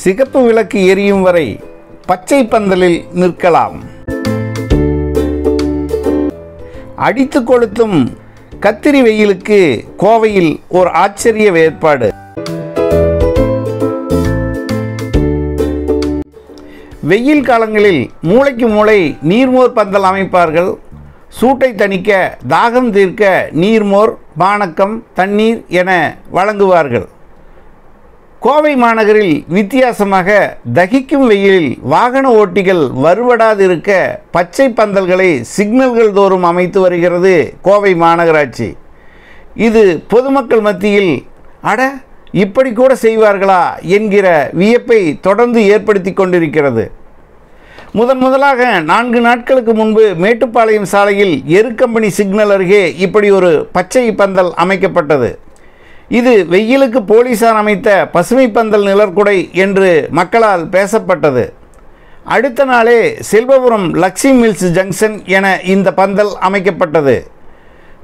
சிகப்பு விளக்கு எரியும் வரை பச்சை பந்தலில் நிற்கலாம். அடித்து கொளுத்தும் கத்திரி வெயிலுக்கு கோவையில் ஒரு ஆச்சரிய ஏற்பாடு. வெயில் காலங்களில் மூளைக்கு மூளை நீர்மோர் பந்தல் அமைப்பார்கள். சூட்டை தணிக்க, தாகம் தீர்க்க நீர்மோர், பானக்கம், தண்ணீர் என வழங்குவார்கள். கோவை மாநகரில் வித்தியாசமாக தகிக்கும் வெயிலில் வாகன ஓட்டிகள் வருவடாதிருக்க பச்சை பந்தல்களை சிக்னல்கள் தோறும் அமைத்து வருகிறது கோவை மாநகராட்சி. இது பொதுமக்கள் மத்தியில் அட இப்படி கூட செய்வார்களா என்கிற வியப்பை தொடர்ந்து ஏற்படுத்தி கொண்டிருக்கிறது. முதலாக 4 நாட்களுக்கு முன்பு மேட்டுப்பாளையம் சாலையில் எருக்கம்பனி சிக்னல் அருகே இப்படி ஒரு பச்சை பந்தல் அமைக்கப்பட்டது. இது வெயிலுக்கு போலீசார் அமைத்த பசுமை பந்தல் நிழற்குடை என்று மக்களால் பேசப்பட்டது. அடுத்த நாளே செல்வபுரம் லக்ஷ்மி மில்ஸ் ஜங்ஷன் என இந்த பந்தல் அமைக்கப்பட்டது.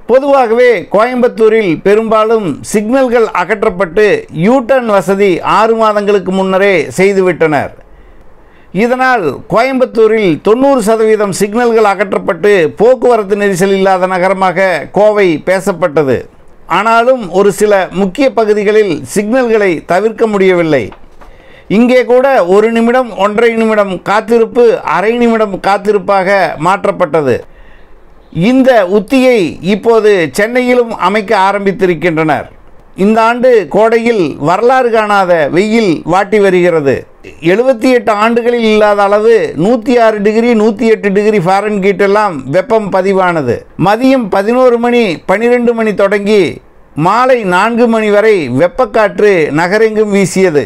பொதுவாகவே கோயம்புத்தூரில் பெரும்பாலும் சிக்னல்கள் அகற்றப்பட்டு யூடர்ன் வசதி 6 மாதங்களுக்கு முன்னரே செய்துவிட்டனர். இதனால் கோயம்புத்தூரில் 90% சிக்னல்கள் அகற்றப்பட்டு போக்குவரத்து நெரிசல் இல்லாத நகரமாக கோவை பேசப்பட்டது. ஆனாலும் ஒரு சில முக்கிய பகுதிகளில் சிக்னல்களை தவிர்க்க முடியவில்லை. இங்கே கூட 1 நிமிடம் 1.5 நிமிடம் காத்திருப்பு அரை நிமிடம் காத்திருப்பாக மாற்றப்பட்டது. இந்த உத்தியை இப்போது சென்னையிலும் அமைக்க ஆரம்பித்திருக்கின்றனர். இந்த ஆண்டு கோடையில் வரலாறு காணாத வெயில் வாட்டி வருகிறது. 78 ஆண்டுகளில் இல்லாத அளவு 106 டிகிரி 108 டிகிரி ஃபாரன்ஹீட் எல்லாம் வெப்பம் பதிவானது. மதியம் 11 மணி 12 மணி தொடங்கி மாலை 4 மணி வரை வெப்பக்காற்று நகரெங்கும் வீசியது.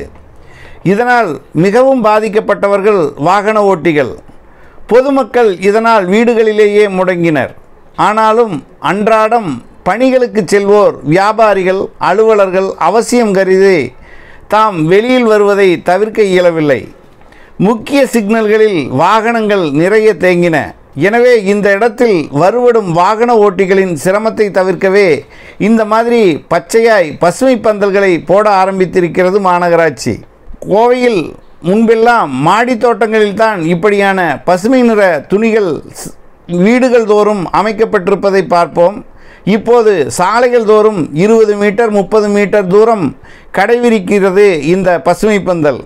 இதனால் மிகவும் பாதிக்கப்பட்டவர்கள் வாகன ஓட்டிகள். பொதுமக்கள் இதனால் வீடுகளிலேயே முடங்கினர். ஆனாலும் அன்றாடம் பணிகளுக்கு செல்வோர், வியாபாரிகள், அலுவலர்கள் அவசியம் கருதி தாம் வெளியில் வருவதை தவிர்க்க இயலவில்லை. முக்கிய சிக்னல்களில் வாகனங்கள் நிறைய தேங்கின. எனவே இந்த இடத்தில் வருவடும் வாகன ஓட்டிகளின் சிரமத்தை தவிர்க்கவே இந்த மாதிரி பச்சையாய் பசுமை பந்தல்களை போட ஆரம்பித்திருக்கிறது மாநகராட்சி. கோவையில் முன்பெல்லாம் மாடி தோட்டங்களில்தான் இப்படியான பசுமை நிற துணிகள் வீடுகள் தோறும் அமைக்கப்பட்டிருப்பதை பார்ப்போம். இப்போது சாலைகள் தோறும் 20 மீட்டர் 30 மீட்டர் தூரம் கடைவிரிக்கிறது இந்த பசுமை பந்தல்.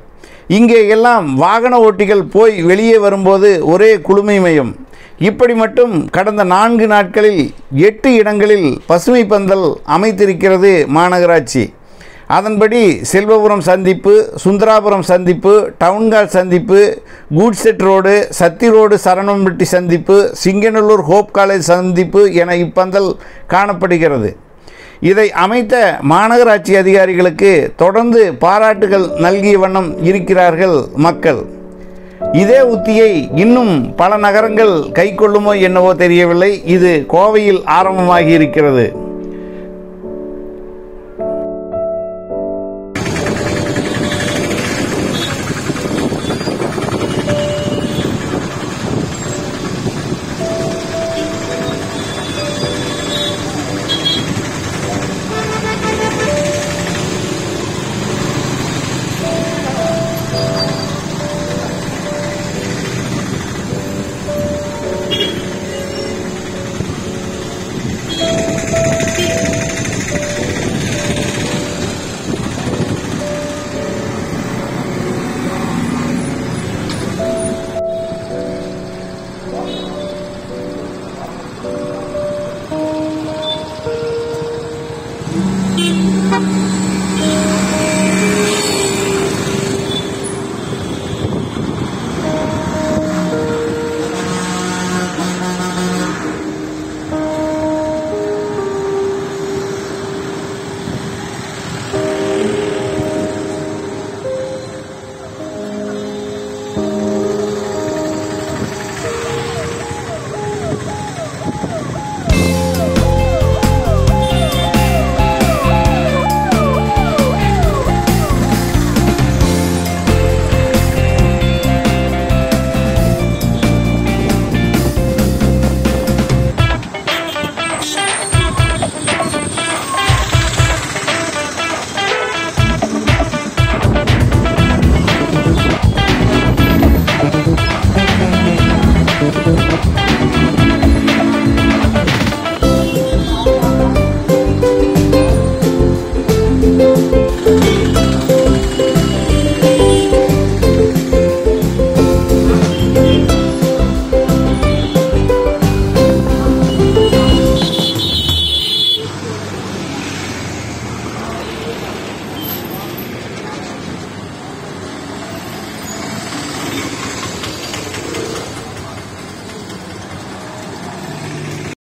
இங்கே எல்லாம் வாகன ஓட்டிகள் போய் வெளியே வரும்போது ஒரே குளுமைமயம். இப்படி மட்டும் கடந்த 4 நாட்களில் 8 இடங்களில் பசுமை பந்தல் அமைத்திருக்கிறது மாநகராட்சி. அதன்படி செல்வபுரம் சந்திப்பு, சுந்தராபுரம் சந்திப்பு, டவுன்கால் சந்திப்பு, கூட்செட் ரோடு, சத்தி ரோடு, சரணம்பட்டி சந்திப்பு, சிங்கநல்லூர் ஹோப் காலேஜ் சந்திப்பு என இப்பந்தல் காணப்படுகிறது. இதை அமைத்த மாநகராட்சி அதிகாரிகளுக்கு தொடர்ந்து பாராட்டுகள் நல்கிய வண்ணம் இருக்கிறார்கள் மக்கள். இதே உத்தியை இன்னும் பல நகரங்கள் கைக்கொள்ளுமோ என்னவோ தெரியவில்லை. இது கோவையில் ஆரம்பமாகி இருக்கிறது.